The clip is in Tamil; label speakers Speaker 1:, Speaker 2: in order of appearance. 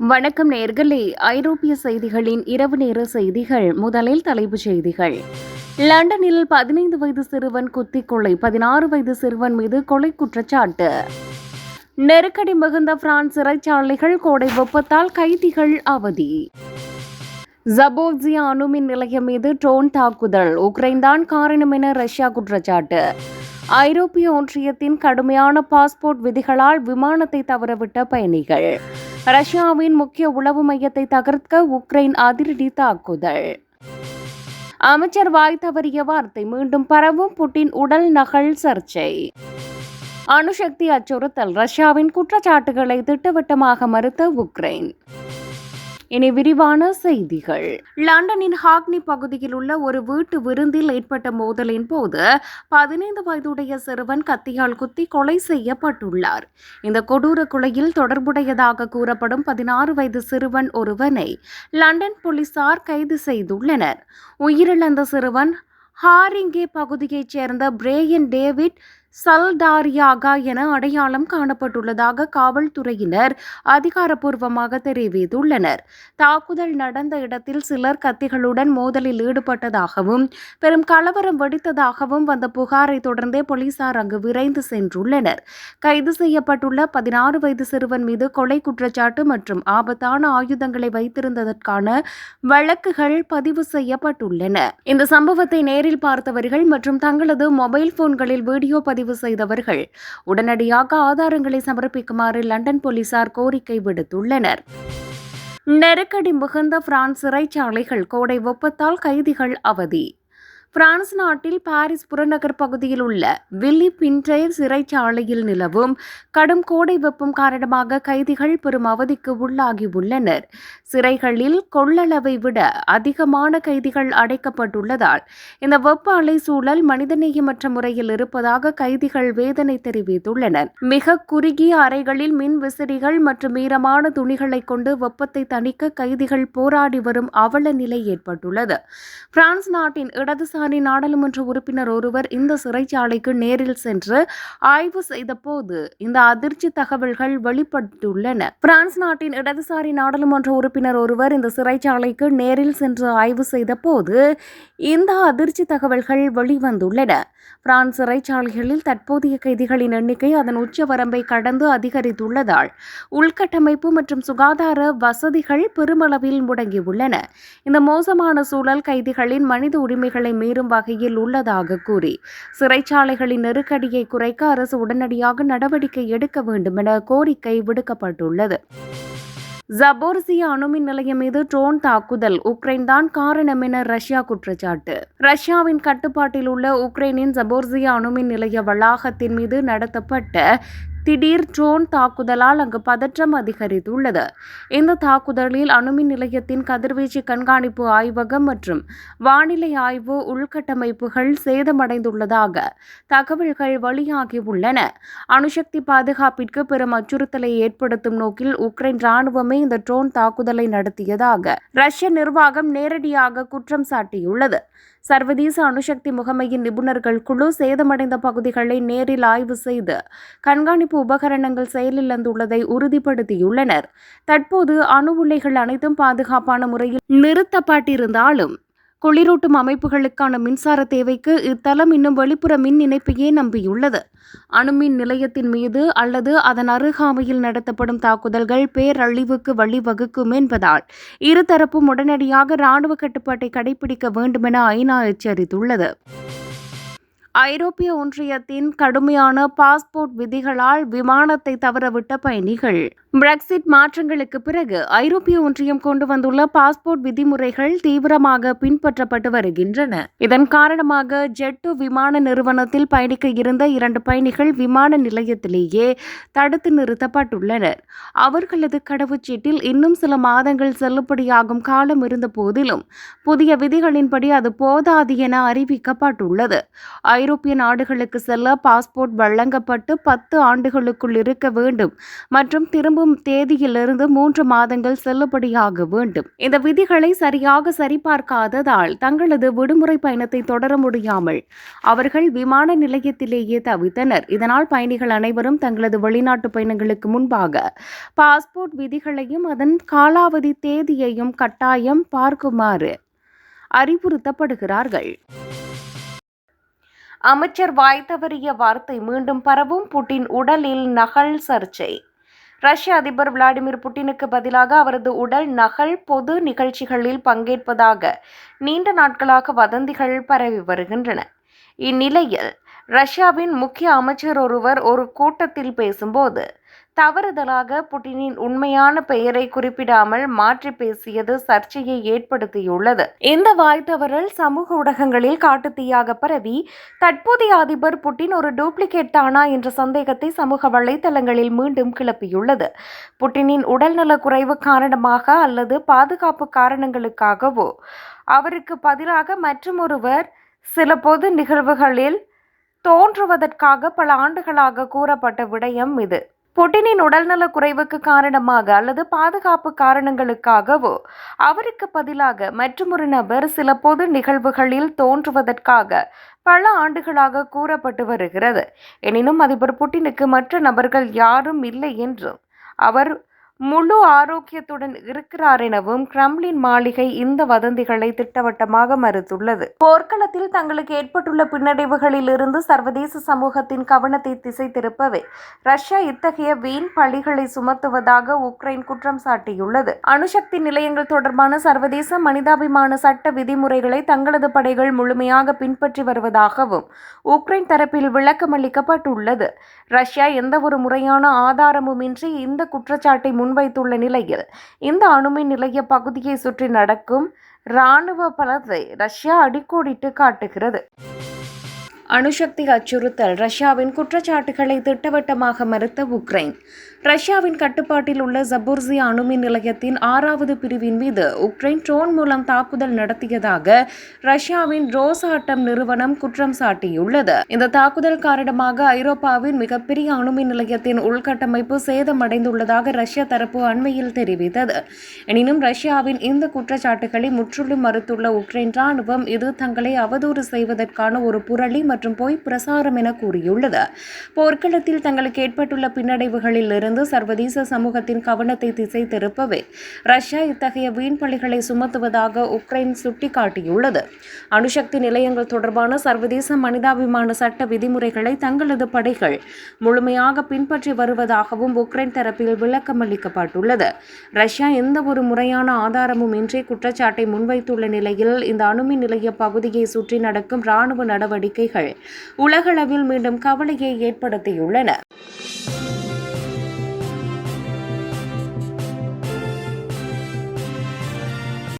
Speaker 1: வணக்கம் நேயர்களே. ஐரோப்பிய செய்திகளின் இரவு நேர செய்திகள். முதலில் தலைப்புச் செய்திகள். லண்டனில் 15 வயது சிறுவன் குத்திக் கொலை, 16 வயது சிறுவன் மீது கொலை குற்றச்சாட்டு. நெருக்கடி மிகுந்த பிரான்ஸ் சிறைச்சாலைகள், கோடை வெப்பத்தால் கைதிகள் அவதி. ஜபோர்ஜியா அணுமின் நிலையம் மீது ட்ரோன் தாக்குதல், உக்ரைன் தான் காரணம் என ரஷ்யா குற்றச்சாட்டு. ஐரோப்பிய ஒன்றியத்தின் கடுமையான பாஸ்போர்ட் விதிகளால் விமானத்தை தவறவிட்ட பயணிகள். ரஷ்யாவின் முக்கிய உளவு மையத்தை தகர்க்க உக்ரைன் அதிரடி தாக்குதல். அமைச்சர் வாய் தவறிய வார்த்தை மீண்டும் பரவும், புட்டின் உடல் நகல் சர்ச்சை. அணுசக்தி அச்சுறுத்தல், ரஷ்யாவின் குற்றச்சாட்டுகளை திட்டவட்டமாக மறுத்த உக்ரைன். இனி விரிவான செய்திகள். லண்டனின் ஹாக்னி பகுதியில் உள்ள ஒரு வீட்டு விருந்தில் ஏற்பட்ட மோதலின் போது 15 வயதுடைய சிறுவன் கத்தியால் குத்தி கொலை செய்யப்பட்டுள்ளார். இந்த கொடூர கொலையில் தொடர்புடையதாக கூறப்படும் 16 வயது சிறுவன் ஒருவனை லண்டன் போலீசார் கைது செய்துள்ளனர். உயிரிழந்த சிறுவன் ஹாரிங்கே பகுதியைச் சேர்ந்த பிரையன் டேவிட் சல்டாரியாகா என அடையாளம் காணப்பட்டுள்ளதாக காவல்துறையினர் அதிகாரப்பூர்வமாக தெரிவித்துள்ளனர். தாக்குதல் நடந்த இடத்தில் சிலர் கத்திகளுடன் மோதலில் ஈடுபட்டதாகவும் பெரும் கலவரம் வெடித்ததாகவும் வந்த புகாரை தொடர்ந்தே போலீசார் அங்கு விரைந்து சென்றுள்ளனர். கைது செய்யப்பட்டுள்ள 16 வயது சிறுவன் மீது கொலை குற்றச்சாட்டு மற்றும் ஆபத்தான ஆயுதங்களை வைத்திருந்ததற்கான வழக்குகள் பதிவு செய்யப்பட்டுள்ளன. இந்த சம்பவத்தை நேரில் பார்த்தவர்கள் மற்றும் தங்களது மொபைல் போன்களில் வீடியோ பதிவு செய்தவர்கள் உடனடியாக ஆதாரங்களை சமர்ப்பிக்குமாறு லண்டன் போலீசார் கோரிக்கை விடுத்துள்ளனர். நெருக்கடி மிகுந்த பிரான்ஸ் சிறைச்சாலைகள், கோடை வெப்பத்தால் கைதிகள் அவதி. பிரான்ஸ் நாட்டில் பாரிஸ் புறநகர் பகுதியில் உள்ள வில்லி பின்டேர் சிறைச்சாலையில் நிலவும் கடும் கோடை வெப்பம் காரணமாக கைதிகள் பெரும் அவதிக்கு உள்ளாகியுள்ளனர். சிறைகளில் கொள்ளளவை விட அதிகமான கைதிகள் அடைக்கப்பட்டுள்ளதால் இந்த வெப்ப அலை சூழல் மனிதநேயமற்ற முறையில் இருப்பதாக கைதிகள் வேதனை தெரிவித்துள்ளனர். மிக குறுகிய அறைகளில் மின் விசிறிகள் மற்றும் ஈரமான துணிகளை கொண்டு வெப்பத்தை தணிக்க கைதிகள் போராடி வரும் அவல நிலை ஏற்பட்டுள்ளது. பிரான்ஸ் நாட்டின் இடதுசாரி நாடாளுமன்ற உறுப்பினர் ஒருவர் இந்த சிறைச்சாலைக்கு நேரில் சென்று ஆய்வு செய்த போது இந்த அதிர்ச்சி தகவல்கள் வெளிப்பட்டுள்ளன. பிரான்ஸ் நாட்டின் இடதுசாரி நாடாளுமன்ற உறுப்பினர் ஒருவர் இந்த சிறைச்சாலைக்கு நேரில் சென்று ஆய்வு செய்த போது இந்த அதிர்ச்சி தகவல்கள் வெளிவந்துள்ளன. பிரான்ஸ் சிறைச்சாலைகளில் தற்போதைய கைதிகளின் எண்ணிக்கை அதன் உச்சவரம்பை கடந்து அதிகரித்துள்ளதால் உள்கட்டமைப்பு மற்றும் சுகாதார வசதிகள் பெருமளவில் முடங்கியுள்ளன. இந்த மோசமான சூழல் கைதிகளின் மனித உரிமைகளை மீறும் வகையில் உள்ளதாக கூறி சிறைச்சாலைகளின் நெருக்கடியை குறைக்க அரசு உடனடியாக நடவடிக்கை எடுக்க வேண்டும் என கோரிக்கை விடுக்கப்பட்டுள்ளது. ஜபோர்ஜியா அணுமின் நிலையம் மீது ட்ரோன் தாக்குதல், உக்ரைன் தான் காரணம் என ரஷ்யா குற்றச்சாட்டு. ரஷ்யாவின் கட்டுப்பாட்டில் உள்ள உக்ரைனின் ஜபோர்ஜியா அணுமின் நிலைய வளாகத்தின் மீது நடத்தப்பட்ட திடீர் ட்ரோன் தாக்குதலால் அங்கு பதற்றம் அதிகரித்துள்ளது. இந்த தாக்குதலில் அணுமின் நிலையத்தின் கதிர்வீச்சு கண்காணிப்பு ஆய்வகம் மற்றும் வானிலை ஆய்வு உள்கட்டமைப்புகள் சேதமடைந்துள்ளதாக தகவல்கள் வெளியாகியுள்ளன. அணுசக்தி பாதுகாப்பிற்கு பெரும் அச்சுறுத்தலை ஏற்படுத்தும் நோக்கில் உக்ரைன் ராணுவமே இந்த ட்ரோன் தாக்குதலை நடத்தியதாக ரஷ்ய நிர்வாகம் நேரடியாக குற்றம் சாட்டியுள்ளது. சர்வதேச அணுசக்தி முகமையின் நிபுணர்கள் குழு சேதமடைந்த பகுதிகளை நேரில் ஆய்வு செய்து கண்காணிப்பு உபகரணங்கள் செயலிழந்துள்ளதை உறுதிப்படுத்தியுள்ளனர். தற்போது அணு உலைகள் அனைத்தும் பாதுகாப்பான முறையில் நிறுத்தப்பட்டிருந்தாலும் குளிரூட்டும் அமைப்புகளுக்கான மின்சார தேவைக்கு இத்தளம் இன்னும் வெளிப்புற மின் இணைப்பையே நம்பியுள்ளது. அணுமின் நிலையத்தின் மீது அல்லது அதன் அருகாமையில் நடத்தப்படும் தாக்குதல்கள் பேரழிவுக்கு வழிவகுக்கும் என்பதால் இருதரப்பும் உடனடியாக இராணுவ கட்டுப்பாட்டை கடைபிடிக்க வேண்டும் என ஐநா எச்சரித்துள்ளது. ஐரோப்பிய ஒன்றியத்தின் கடுமையான பாஸ்போர்ட் விதிகளால் விமானத்தை தவறவிட்ட பயணிகள். பிரெக்சிட் மாற்றங்களுக்கு பிறகு ஐரோப்பிய ஒன்றியம் கொண்டு வந்துள்ள பாஸ்போர்ட் விதிமுறைகள் தீவிரமாக பின்பற்றப்பட்டு வருகின்றன. இதன் காரணமாக ஜெட் விமான நிறுவனத்தில் பயணிக்க இருந்த 2 பயணிகள் விமான நிலையத்திலேயே தடுத்து நிறுத்தப்பட்டுள்ளனர். அவர்களது கடவுச்சீட்டில் இன்னும் சில மாதங்கள் செல்லுபடியாகும் காலம் இருந்த போதிலும் புதிய விதிகளின்படி அது போதாது என அறிவிக்கப்பட்டுள்ளது. ஐரோப்பிய நாடுகளுக்கு செல்ல பாஸ்போர்ட் வழங்கப்பட்டு 10 ஆண்டுகளுக்குள் இருக்க வேண்டும் மற்றும் திரும்பும் தேதியிலிருந்து 3 மாதங்கள் செல்லுபடியாக வேண்டும். இந்த விதிகளை சரியாக சரிபார்க்காததால் தங்களது விடுமுறை பயணத்தை தொடர முடியாமல் அவர்கள் விமான நிலையத்திலேயே தவித்தனர். இதனால் பயணிகள் அனைவரும் தங்களது வெளிநாட்டு பயணங்களுக்கு முன்பாக பாஸ்போர்ட் விதிகளையும் அதன் காலாவதி தேதியையும் கட்டாயம் பார்க்குமாறு அறிவுறுத்தப்படுகிறார்கள். அமைச்சர் வாய் தவறிய வார்த்தை மீண்டும் பரவும். புட்டின் உடலில் நகல் சர்ச்சை. ரஷ்ய அதிபர் விளாடிமிர் புட்டினுக்கு பதிலாக அவரது உடல் நகல் பொது நிகழ்ச்சிகளில் பங்கேற்பதாக நீண்ட நாட்களாக வதந்திகள் பரவி வருகின்றன. இந்நிலையில் ரஷ்யாவின் முக்கிய அமைச்சர் ஒருவர் ஒரு கூட்டத்தில் பேசும்போது தவறுதலாக புட்டினின் உண்மையான பெயரை குறிப்பிடாமல் மாற்றி பேசியது சர்ச்சையை ஏற்படுத்தியுள்ளது. இந்த வாய்த்தவறல் சமூக ஊடகங்களில் காட்டுத்தீயாக பரவி தற்போதைய அதிபர் புட்டின் ஒரு டூப்ளிகேட் தானா என்ற சந்தேகத்தை சமூக வலைதளங்களில் மீண்டும் கிளப்பியுள்ளது. புட்டினின் உடல்நல குறைவு காரணமாக அல்லது பாதுகாப்பு காரணங்களுக்காகவோ அவருக்கு பதிலாக மற்றொருவர் சில பொது நிகழ்வுகளில் தோன்றுவதற்காக பல ஆண்டுகளாக கூறப்பட்ட விடயம் இது. புட்டினின் உடல்நல குறைவுக்கு காரணமாக அல்லது பாதுகாப்பு காரணங்களுக்காகவோ அவருக்கு பதிலாக மற்றொரு நபர் சில பொது நிகழ்வுகளில் தோன்றுவதற்காக பல ஆண்டுகளாக கூறப்பட்டு வருகிறது. எனினும் அதிபர் புட்டினுக்கு மற்ற நபர்கள் யாரும் இல்லை என்றும் அவர் முழு ஆரோக்கியத்துடன் இருக்கிறார் எனவும் கிரெம்ளின் மாளிகை இந்த வதந்திகளை திட்டவட்டமாக மறுத்துள்ளது. போர்க்களத்தில் தங்களுக்கு ஏற்பட்டுள்ள பின்னடைவுகளில் இருந்து சர்வதேச சமூகத்தின் கவனத்தை திசை திருப்பவே ரஷ்யா இத்தகைய வீண் பழிகளை சுமத்துவதாக உக்ரைன் குற்றம் சாட்டியுள்ளது. அணுசக்தி நிலையங்கள் தொடர்பான சர்வதேச மனிதாபிமான சட்ட விதிமுறைகளை தங்களது படைகள் முழுமையாக பின்பற்றி வருவதாகவும் உக்ரைன் தரப்பில் விளக்கமளிக்கப்பட்டுள்ளது. ரஷ்யா எந்தவொரு முறையான ஆதாரமுமின்றி இந்த குற்றச்சாட்டை முன்வைத்துள்ள நிலையில் இந்த அணுமின் நிலைய பகுதியை சுற்றி நடக்கும் இராணுவ பலத்தை ரஷ்யா அடிக்கோடிட்டு காட்டுகிறது. அணுசக்தி அச்சுறுத்தல். ரஷ்யாவின் குற்றச்சாட்டுகளை திட்டவட்டமாக மறுத்த உக்ரைன் ரஷ்யாவின் கட்டுப்பாட்டில் உள்ள ஜபோர்ஜியா அணுமின் நிலையத்தின் 6வது பிரிவின் மீது உக்ரைன் ட்ரோன் மூலம் தாக்குதல் நடத்தியதாக ரஷ்யாவின் ரோசாட்டம் நிறுவனம் குற்றம் சாட்டியுள்ளது. இந்த தாக்குதல் காரணமாக ஐரோப்பாவின் மிகப்பெரிய அணுமின் நிலையத்தின் உள்கட்டமைப்பு சேதமடைந்துள்ளதாக ரஷ்ய தரப்பு அண்மையில் தெரிவித்தது. எனினும் ரஷ்யாவின் இந்த குற்றச்சாட்டுகளை முற்றிலும் மறுத்துள்ள உக்ரைன் ராணுவம் இது தங்களை அவதூறு செய்வதற்கான ஒரு புரளி மற்றும் பொய் பிரசாரம் என கூறியுள்ளது. போர்க்களத்தில் தங்களுக்கு ஏற்பட்டுள்ள பின்னடைவுகளில் இருந்து சர்வதேச சமூகத்தின் கவனத்தை திசை திருப்பவே ரஷ்யா இத்தகைய வீண்பழிகளை சுமத்துவதாக உக்ரைன் சுட்டிக்காட்டியுள்ளது. அணுசக்தி நிலையங்கள் தொடர்பான சர்வதேச மனிதாபிமான சட்ட விதிமுறைகளை தங்களது படைகள் முழுமையாக பின்பற்றி வருவதாகவும் உக்ரைன் தரப்பில் விளக்கமளிக்கப்பட்டுள்ளது. ரஷ்யா எந்த ஒரு முறையான ஆதாரமும் இன்றி குற்றச்சாட்டை முன்வைத்துள்ள நிலையில் இந்த அணுமின் நிலைய பகுதியை சுற்றி நடக்கும் இராணுவ நடவடிக்கைகள் உலகளவில் மீண்டும் கவலையை ஏற்படுத்தியுள்ளன.